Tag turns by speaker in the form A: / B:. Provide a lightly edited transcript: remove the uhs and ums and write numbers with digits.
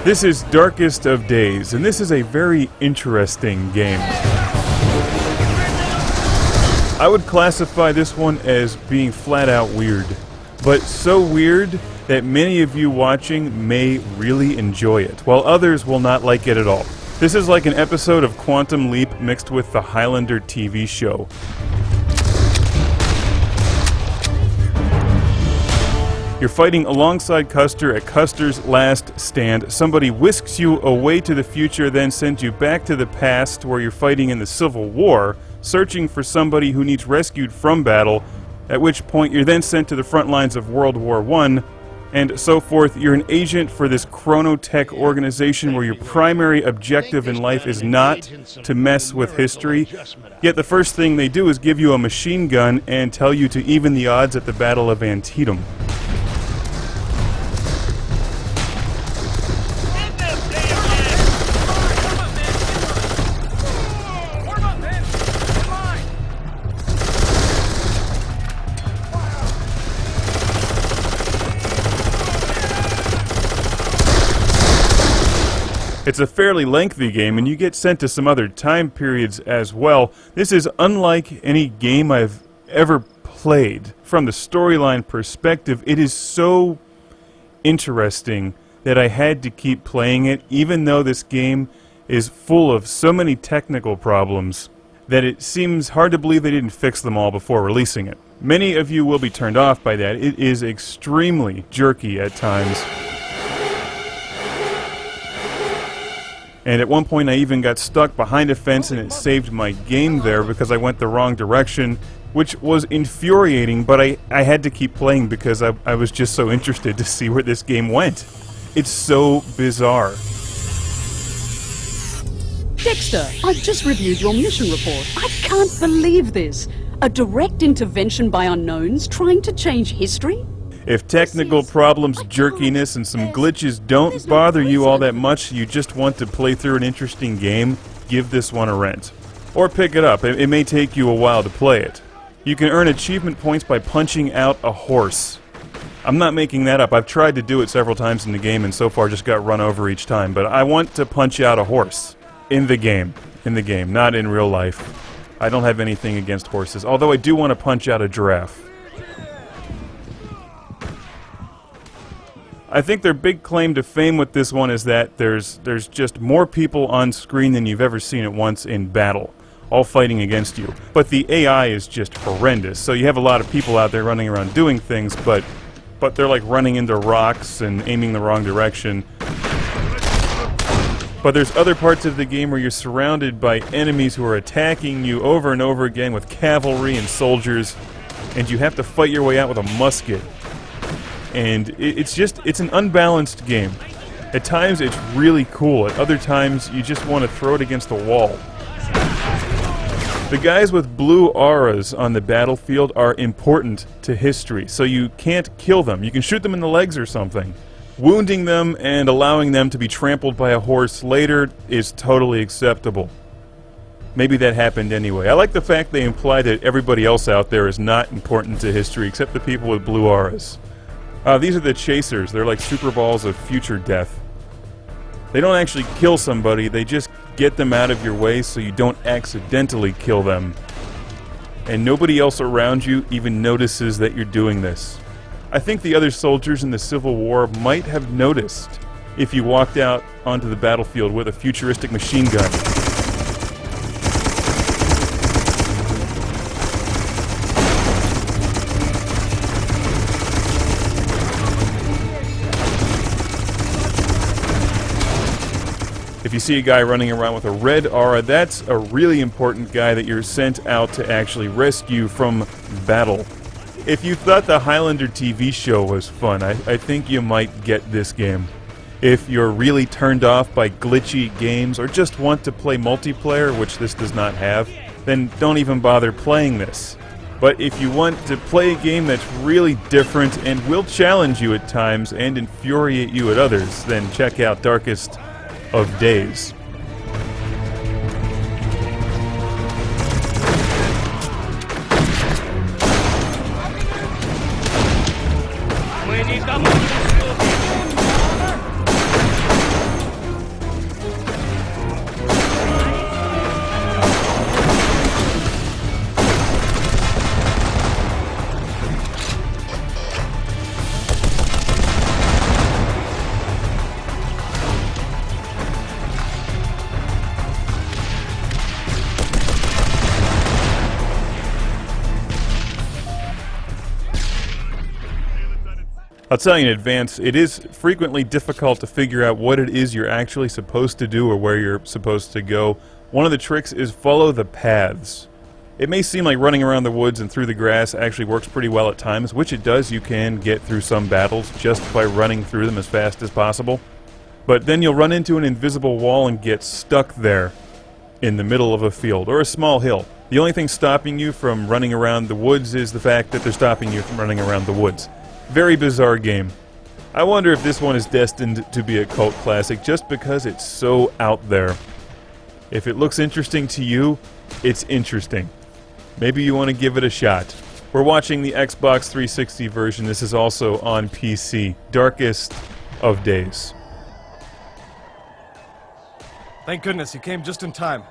A: This is Darkest of Days, and this is a very interesting game. I would classify this one as being flat out weird, but so weird that many of you watching may really enjoy it, while others will not like it at all. This is like an episode of Quantum Leap mixed with the Highlander TV show. You're fighting alongside Custer at Custer's last stand. Somebody whisks you away to the future, then sends you back to the past where you're fighting in the Civil War, searching for somebody who needs rescued from battle, at which point you're then sent to the front lines of World War I, and so forth. You're an agent for this chronotech organization where your primary objective in life is not to mess with history, yet the first thing they do is give you a machine gun and tell you to even the odds at the Battle of Antietam. It's a fairly lengthy game, and you get sent to some other time periods as well. This is unlike any game I've ever played. From the storyline perspective, it is so interesting that I had to keep playing it, even though this game is full of so many technical problems that it seems hard to believe they didn't fix them all before releasing it. Many of you will be turned off by that. It is extremely jerky at times. And at one point I even got stuck behind a fence and it saved my game there because I went the wrong direction, which was infuriating, but I had to keep playing because I was just so interested to see where this game went. It's so bizarre.
B: Dexter, I've just reviewed your mission report. I can't believe this. A direct intervention by unknowns trying to change history?
A: If technical problems, jerkiness, and some glitches don't bother you all that much, you just want to play through an interesting game, give this one a rent. Or pick it up. It may take you a while to play it. You can earn achievement points by punching out a horse. I'm not making that up. I've tried to do it several times in the game and so far just got run over each time. But I want to punch out a horse. In the game, not in real life. I don't have anything against horses, although I do want to punch out a giraffe. I think their big claim to fame with this one is that there's just more people on screen than you've ever seen at once in battle, all fighting against you. But the AI is just horrendous, so you have a lot of people out there running around doing things, but they're like running into rocks and aiming the wrong direction. But there's other parts of the game where you're surrounded by enemies who are attacking you over and over again with cavalry and soldiers, and you have to fight your way out with a musket. And it's an unbalanced game. At times it's really cool, at other times you just want to throw it against the wall. The guys with blue auras on the battlefield are important to history, so you can't kill them. You can shoot them in the legs or something. Wounding them and allowing them to be trampled by a horse later is totally acceptable. Maybe that happened anyway. I like the fact they imply that everybody else out there is not important to history except the people with blue auras. These are the chasers. They're like superballs of future death. They don't actually kill somebody, they just get them out of your way so you don't accidentally kill them. And nobody else around you even notices that you're doing this. I think the other soldiers in the Civil War might have noticed if you walked out onto the battlefield with a futuristic machine gun. If you see a guy running around with a red aura, that's a really important guy that you're sent out to actually rescue from battle. If you thought the Highlander TV show was fun, I think you might get this game. If you're really turned off by glitchy games or just want to play multiplayer, which this does not have, then don't even bother playing this. But if you want to play a game that's really different and will challenge you at times and infuriate you at others, then check out Darkest of Days. I'll tell you in advance, it is frequently difficult to figure out what it is you're actually supposed to do or where you're supposed to go. One of the tricks is follow the paths. It may seem like running around the woods and through the grass actually works pretty well at times, which it does. You can get through some battles just by running through them as fast as possible. But then you'll run into an invisible wall and get stuck there in the middle of a field or a small hill. The only thing stopping you from running around the woods is the fact that they're stopping you from running around the woods. Very bizarre game. I wonder if this one is destined to be a cult classic just because it's so out there. If it looks interesting to you, it's interesting. Maybe you want to give it a shot. We're watching the Xbox 360 version. This is also on PC. Darkest of Days.
C: Thank goodness you came just in time.